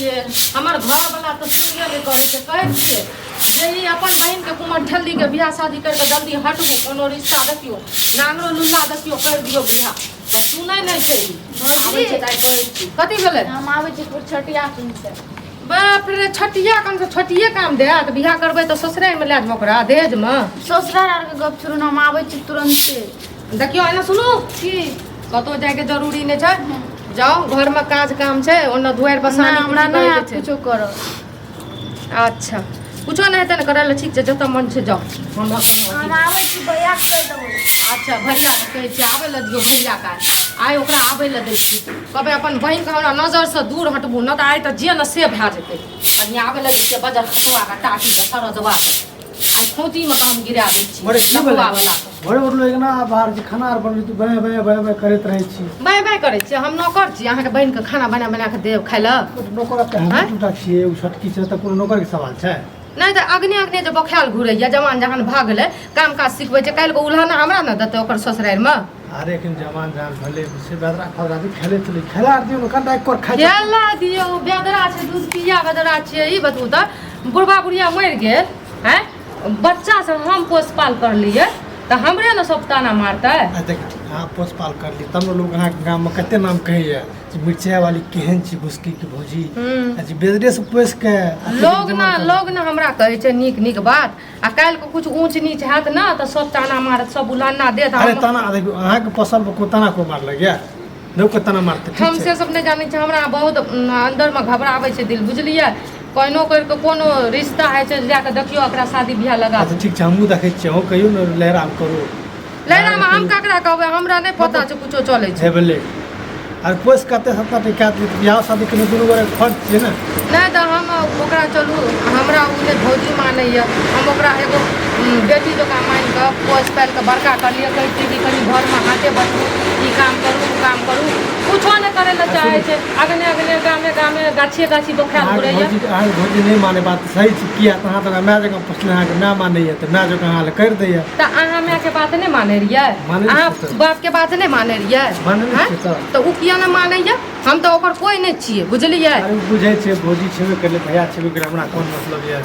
ये हमार घर वाला तो सुनिए नहीं करे छै कहे छिए जे ई अपन बहन के कुमार ढल्ली के बियाह शादी करके जल्दी हटबू कोनो रिश्ता देखियो नांगरो लुल्ला देखियो कर दियो बियाह त सुनै नहीं छै आबै छै ताई कहै छी कथि भेलै हम आबै छी छटिया किन से बाप रे छटिया काम से छटिए काम दे त बियाह करबै त ससुराल में ले जब ओकरा दहेज में ससुराल आर के गप छोड़ू हम आबै छी तुरंत देखियो एना सुनू की कतो जाए के जरूरी नहीं छै जाओ घर में काज काम छै ओना दुआर बसानी हमरा नहीं आप कुछो करो अच्छा कुछो नहीं हेतै न करे ल ठीक छै जत मन छै जाओ हम आबै छी भैया कह दो अच्छा भैया कहै छै आबै ल दियो भैया का आइ ओकरा आबै ल दै छी कहबै अपन बहिन के हमरा नजर से दूर हटबू न त आइ त जे न से भए जेतै कनी आबै ल दै छी बजर हटवा का टाटी के सरजवा आइ खोती में काम गिरा दै छी लखवा वाला बड़े उठलो एक ना बाहर के खाना आर बनबै तू बय बय बय बय करैत रहै छी बाय बाय करै छी हम नौकर छी अहाँ के बहिन के खाना बना बना के देब खाइ ल नौकर के हम टूटा छिए उ छोटकी छै त कोनो नौकर के सवाल छै नहीं तो अग्नि अग्नि जो बखाल घूरैया जवान जहान भाग गए काम काज सिखबै छै काल्हि उल्हाना हमरा न देतै ओकर ससुराल में अरे लेकिन जवान जान भले से बेदरा खबरा दी खेले चली खेला दियो कटा एक कर खाइ खेला दियो बेदरा छै दूध पिया बेदरा छै ई बतू त बुढ़वा बुढ़िया मर गेल हैं बच्चा से हम पोसपाल कर लिए त हमरे न सब ताना मारतै देख हां पोसपाल कर ली तब लोग अहाँ के गांव में कते नाम कहैया मिर्चाई वाली केहन छी घुसकी की भौजी जी बेदरे से पोस के लोग ना हमरा कहै छै नीक नीक बात आ काल्हि के कुछ ऊंच नीच हैत ना त सब ताना मारत सब उलाना देत अरे ताना देखो अहाँ के फसल को ताना को मार लग गया लोग को ताना मारते हम से सब नहीं जानै छै हमरा बहुत अंदर में घबराबै छै दिल बुझलियै कोनो कर के कोनो रिश्ता है छै जाके देखियो ओकरा शादी बियाह लगा तो ठीक छै हमहू देखै छियै हो कहियो न लहराम करू लहरा में हम ककरा कहबै हमरा नहीं पता छै कुछो चलै छै हे बोले और पोस कते सत्ता टिका बियाह शादी के दुनू गोरे खर्च छै ना नहीं तो हम ओकरा चलू हमरा उन्हें भौजी मानैया हम ओकरा एगो बेटी जकाँ मान के पोस पाल के बड़का कर लिए कहै छी कि कनी घर में हाथे बटू ई काम करू कुछो नहीं करे ला चाहे छै अगने अगने गामे गामे गाछी गाछी बखाल घुरैया आज भौजी नहीं माने बात सही छै किया त अहाँ त मैं जगह पुछले अहाँ के मैं मानैया त मैं जगह अहाँ ले कर दैया त अहाँ मैं के बात नहीं माने रियै अहाँ बाप के बात नहीं माने रियै त उ किया नहीं मानैया हम तो ओकर कोई नहीं छियै बुझलियै अरे बुझै छै भौजी छेबे करले भैया छेबे करे हमरा कोन मतलब ये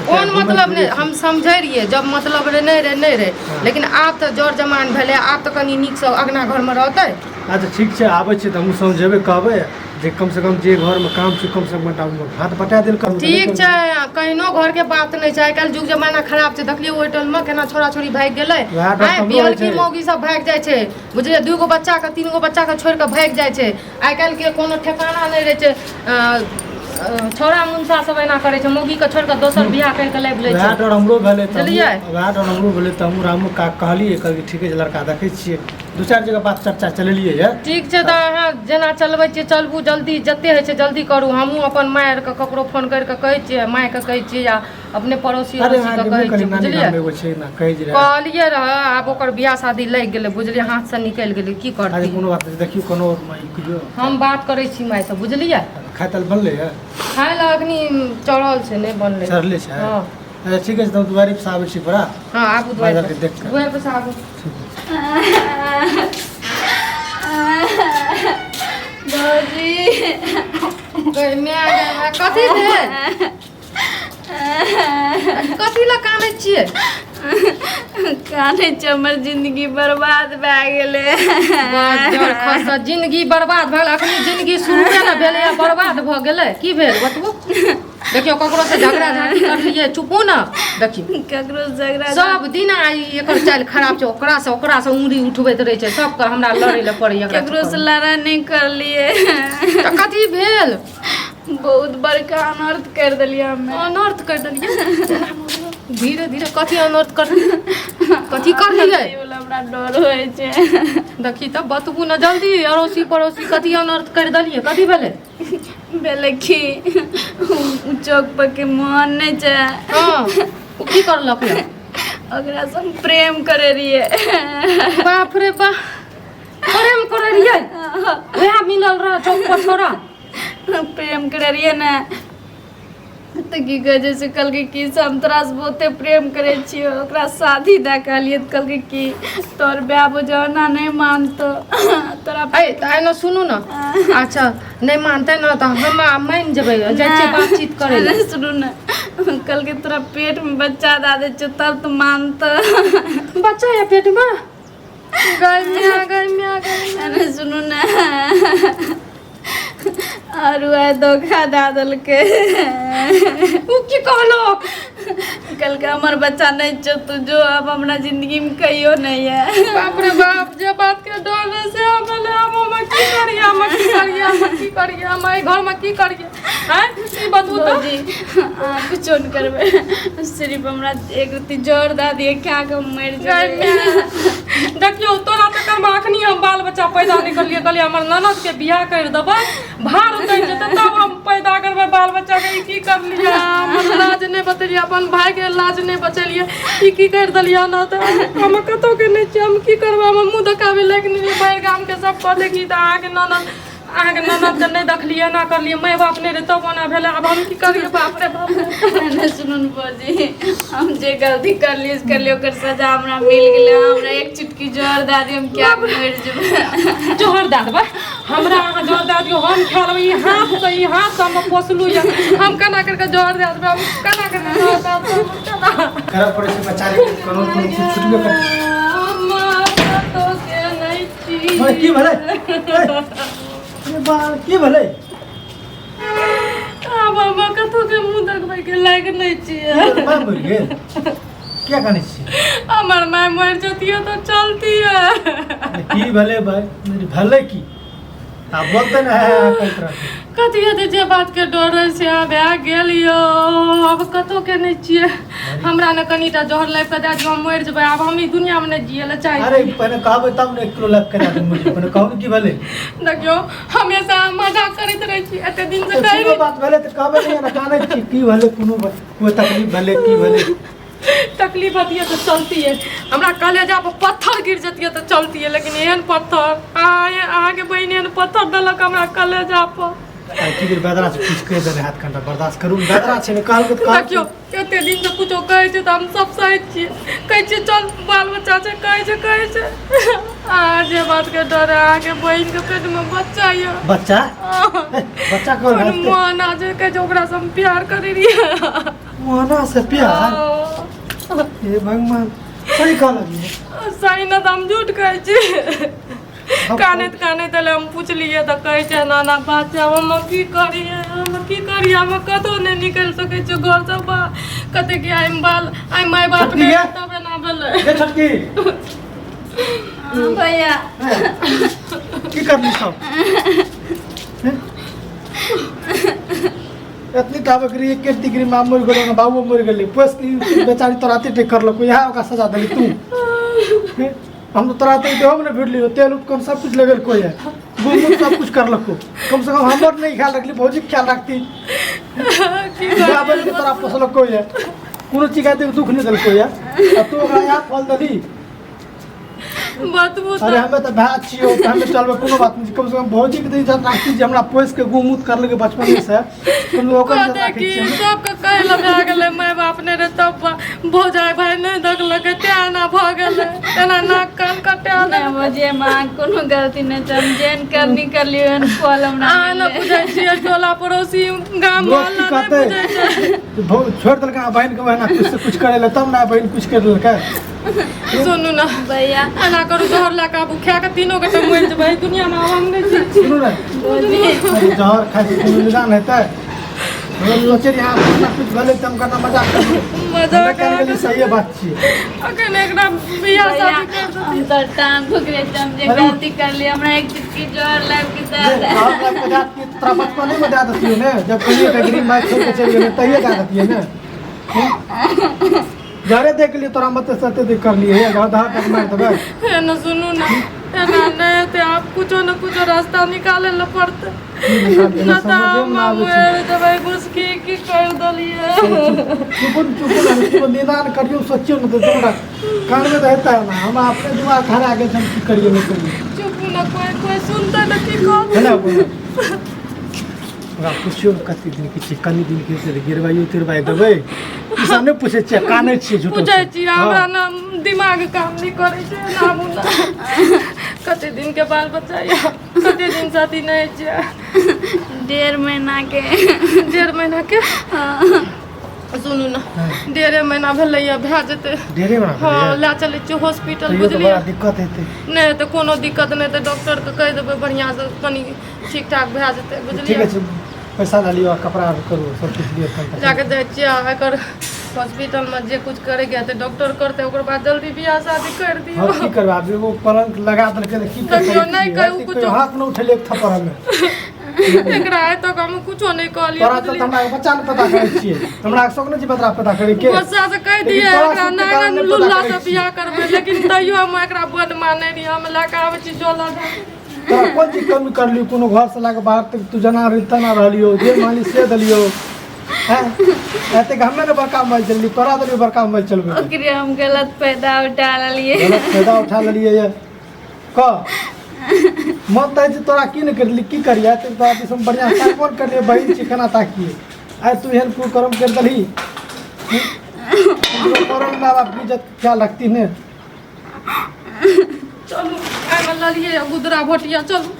कौन मतलब नहीं हम समझे रहिए जब मतलब रे नहीं रहे लेकिन आप तो जोर जमान भेले आप तो कनी नीक से अगना घर में रहते अच्छा ठीक छै आबै छै त हम समझेबे कहबै जे कम से कम जे घर में काम छै कम से कम हाथ बटा देल कर ठीक छै कहिनो घर के बात नहीं छै कल जुग जमाना खराब छै देखलिए ओइ टोल में केना छोरा छोरी भाग गेलै बियल की मौगी सब भाग जाय छै बुझलिए 2 गो बच्चा के 3 गो बच्चा के छोड़ के भाग जाय छै आइ काल के कोनो ठिकाना नहीं रहे छै छोरा मुंसा सब एना करे छै मौगी के छोड़ के दोसर बियाह कर के लाइब ले छै डर हमरो भेले त चलिए डर हमरो भेले त हम रामू का कहलिए कभी ठीके छै लड़का देखै छियै 2-4 जगह बात चर्चा चलेलिए या ठीक छै त अहाँ जेना चलबै छियै चलबू जल्दी जते होइ छै जल्दी करू हमहूँ अपन माय आर के ककरो फोन कर के कहै छियै माय के कहै छियै या अपने पड़ोसी के कहै छियै बुझलिए कहलिए रह आब ओकर बियाह शादी लागि गेलै बुझलिए हाथ से निकलि गेलै की करतै कोनो बात देखियो कोनो हम बात करै छी माय से बुझलिए खाय तल बनले है खाय ला अखनी चढ़ल छै नहीं बनले चढ़ले छै हां अच्छा ठीक है त दुआरी पे आबै छी बड़ा हां आबू दुआरी पे देख के दुआरी पे आबू भौजी कथी भेल कथी ला कानै छियै काने छै हमर जिंदगी बर्बाद भए गेलै जिंदगी बर्बाद भए गेलै अखनी जिंदगी शुरू न भेलै या बर्बाद भऽ गेलै की भेल बतबू देखियो ककरो से झगड़ा झांटी करलिए चुपू न देखियो ककरो झगड़ा सब दिन आई एकर चाल खराब छै ओकरा से उंगली उठबैत रहे छै सब के हमरा लड़ै ले पड़ै एकरा ककरो से लड़ाई नहीं करलिए त कथी भेल बहुत बड़का अनर्थ कर देलिए हमें अनर्थ कर देलिए धीरे धीरे कथी अनर्थ कर कथी कर लिये हमरा डर होय छै देखी त बतबू न जल्दी अड़ोसी पड़ोसी कथी अनर्थ कर देलिए कथी भेले भेले की चौक पर के मोहन नहीं छै हां की करलक ओकरा से हम प्रेम करे रिए बाप रे बा प्रेम करे रिए वह मिलल रह चौक पर छोरा प्रेम करे रिए ना तऽ की कहै छै से कहलकै कि से हम तोरासँ बहुते प्रेम करै छियै ओकरा शादी दए कहलियै तऽ कहलकै कि तोर ब्याह बजौना नहीं मानतो तोरा ऐ न सुनू न अच्छा नहीं मानते न तो हम मान जेबै जाइ छियै बातचीत करे ले। सुनू न कहलकै तोरा पेट में बच्चा दे दे छौ तब तो मानतो। बच्चा है पेट में गई अरे सुनू न और वह धोखा दे देलकै उ की कहलो कहलकै हमर बच्चा नहीं छौ तू जो अब हमरा जिंदगी में कहियो नहीं है। बाप रे बाप जे बात के डर से बोले हम की करिए हम की करिए हम घर में की करिए हैं ई बतू तो जी कुछ नहीं करबे सिर्फ हमरा एक रत्ती जोर दे दिए क्या के मर जाए। देखियो तोरा तक हम अखनी हम बाल बच्चा पैदा नहीं करलिए कहलिए हमर ननद के बियाह कर देबै भार उतर जेतै तब हम पैदा करबै बाल बच्चा के की कर लिया हम लाज नहीं बतेलिए अपन भाई के लाज नहीं बचेलिए ई की कर देलिए ना तो हम कतो के नहीं छी हम की करबै हम मुंह देखाबे लेकिन भाई गाम के सब कहले कि अहाँ के ननद के नहीं देखलिए ना करलिए माय बाप नहीं रहते बना भेले अब हम की करिए बाप रे बाप। सुनू बाजी हम जे गलती कर लिए ओकर सजा हमरा मिल गेलै हमरा एक चुटकी जोर दे दी हम क्या मर जेबै। जोहर दे देबै हमरा अहाँ जोहर दे दियो हम खा लेबै ई हाथ हम पोसलू या हम केना करके जोहर दे देबै हम केना करके जोहर दे देबै करब पड़े छै बच्चा रे कोनो छुटबे कर। हम तो के नहीं छी अरे की भेलै अरे बा की भेलै अब हम कतो के मुंह देखबै के लायक नहीं छी मां मर गेल क्या कहानी छी हमर माय मर जतिए तो चलती है की भेलै भाई मेरी भेलै की आ बोलते न है कई तरह के कथी हेतै जे बात के डर से भए गेल यो अब कतो के नहीं छिए हमरा ने कनीटा जहर लाइफ के दे दियो हम मर जेबै अब हम ई दुनिया में नहीं जिए ले चाहे। अरे पहले कहबै तब ने 1 किलो लग के दे मुझे पहले कहू की भेलै देखियो हमेशा मजाक करैत रहै छी एते दिन से कोनो कहि बात भेलै त कहबै नहीं ना कानै छी की भेलै कोनो कोई तकलीफ भेलै की भेलै तकलीफ होती है तो चलती है हमरा कलेजा पर पत्थर गिर जाती है तो चलती है लेकिन एहन पत्थर आहाँ के बहन एहन पत्थर देलक हमरा कलेजा पर की बेर बेदरा से कुछ कह दे हाथ कंटा बर्दाश्त करू बेदरा छै ने कहल के देखियो एते दिन से कुछो कहै छै त हम सब सही छियै कहै छै चल बाल बच्चा छै कहै छै आ जे बात के डर है आहाँ के बहन के पेट में बच्चा ये बच्चा बच्चा कोन है मोहना जे कहै छै ओकरा से हम प्यार करै रहिए मोहना से प्यार हे भगवान सही कहलक सही न त हम झूठ कहै छी कानैत ले हम पूछलिए त कहै छै नाना बच्चा हम की करिए हम कतौ नहीं निकल सकै छी घर से कते कि आई माय बाप ने तबे ना भेलै ये छटकी भैया की करनी सब इतनी ताबक रही एक डिग्री में मर गेल ना बाबू मर गेल पोस बेचारी तोराते टेक करलक यहाँ ओका सजा देली तू हम तो तोराते देहो में भिड़ली तेल उत्कन सब कुछ लगल कोई है गुम सब कुछ करलक कम से कम हमर नहीं ख्याल रखली भौजी के ख्याल रखती बाबे के तोरा पोसलक कोई है कोनो चीज के दुख नहीं देल कोई है तू ओकरा यहाँ फल देली बतबू अरे हमें तो भात छियो हमें चलबे कोनो बात नहीं कम से कम भौजी के इज्जत राखती जे हमरा पोस के गुमूत करले के बचपन से तुम लोग का इज्जत राखी छी सब के कह ल भए गेलै माय बाप ने रे तब भौजाई भाई नहीं देखलक तेना भ गेलै तेना नाक कान कटा ना मुझे मां कोनो गलती नहीं हम जेन करनी कर लियो एन फल हमरा आ न बुझै छी टोला पड़ोसी गाम मोहल्ला नहीं बुझै छै छोड़ देलक बहन के बहना कुछ से कुछ करे तब ना बहन कुछ कर देलक सुनू ना भैया एना करू जहर ला के आबू खा के तीनों के मर जेबै दुनिया में आवाम नहीं छी सुनू ना अरे जहर खाइ छी कोनो निदान हेतै हम सोचे यहाँ ना कुछ भले तम करना मजाक कर मजाक कर के सही बात छी अखन एकरा बियाह भैया शादी कर हम तो टांग ठुकरे हम जे गलती कर ली हमरा एक चुटकी जोर लाग के दे आप लोग को जात की तरफ बचपन में बता देती है ना जब कहीं डिग्री में छोड़ के चल गए तहिए गा देती है ना जारे देख लिए तोरा मत सत्य देख कर लिए आधा तक मार देबे है न सुनू ना एना नहीं ते आप कुछो न कुछो रास्ता निकाले ल पड़ते न त हम मर जेबै घुसकी की कर दलिए चुप निदान करियो सोचियो न तो तोरा कान में रहता है ना हम अपने दिमाग खड़ा आगे हम की करिए नहीं करिए चुप न कोई सुनता न की कहो है ना ओकरा पुछियो कते दिन के छै कनी दिन के से गिरवाइयो तिरवाइ देबै किसाने पूछे छियै कानै छियै झूठो पूछै छी हमरा ना दिमाग काम नहीं करे छै ना मुना कते दिन के बाल बच्चा या कते दिन साथी नहीं छै 1.5 महीना के 1.5 महीना के सुनू ना 1.5 महीना भेलै या भए जेतै ढेरे बड़ा हाँ ला चलै छियै हॉस्पिटल तो बुझलियै बड़ा दिक्कत हेतै नहीं तो कोनो दिक्कत नहीं तो डॉक्टर के कह देबै बढ़िया से कनी ठीक ठाक भए जेतै ठीक बुझलियै छै पैसा ला लियो कपड़ा करू सब कुछ लियो जाके जाइ छियै एकर हॉस्पिटल में जे कुछ करे के हेतै डॉक्टर करतै ओकर बाद जल्दी बियाह शादी कर दियौ हम की करबा आब एगो पलंग लगा देलकै त की देखियो, नहीं कहू कुछो। हाथ न उठेले एक थप्पड़ में एकरा आइ तक हम कुछो नहीं कहलियै तोरा त हमरा बच्चा न पता करै छियै हमरा शौक न छै बच्चा पता करे के गुस्सा से कह दिए लेकिन तोरा एकरा सबके नाना कारण नहीं लुल्ला पता से करै बियाह करबै लेकिन तैयो हम एकरा बड मानै रहियै हम लगा आबै छी जोला तोरा कोन चीज कमी करलियो कोनो घर से लाके बाहर तक तू जना रही तना रहलियो जे माली से दलियो हैं एते हमे न बड़का मोबाइल चलली तोरा दलियो बड़का मोबाइल चलबे ओकरे हम गलत फायदा उठा लेलिए गलत फायदा उठा लेलिए ये क मत दे जे तोरा की न करली की करिया त तोरा दिस हम बढ़िया साइकोन कर लिए बहिन छी केना ताकिए आइ तू हेन को करम कर दली करम माँ बाप की इज्जत ख्याल रखती ने चलू आइ में ललिए गुदरा भोटिया चलू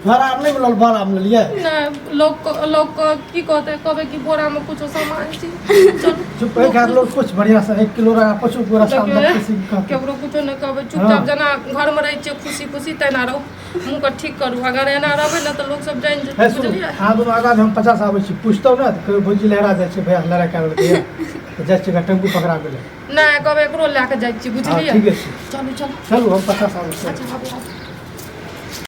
भाड़ा नहीं मिलल भाड़ा में लिए नहीं लोग की कहते कहबे कि बोरा में कुछो सामान छी चलू चुप है घर लोग कुछ बढ़िया से 1 किलो रहा पशु पूरा शाम तक किसी का केकरो कुछो नहीं कहबे चुपचाप जना घर में रह छियै खुशी खुशी तेना रहू मुँह के ठीक करू अगर एना रहबै ना तो लोग सब जान जेतै बुझलियै हाँ दोनों आगा हम 50 आबै छी पूछतौ ना तो भौजी लहरा जाइ छै भैया लड़ा कर के तो जाइ छै टेम्पू पकड़ा गेलै नहीं कहबे एकरो लए के जाइ छी बुझलियै ठीक है चलू चलू चलू हम 50 आबै छी अच्छा बाबू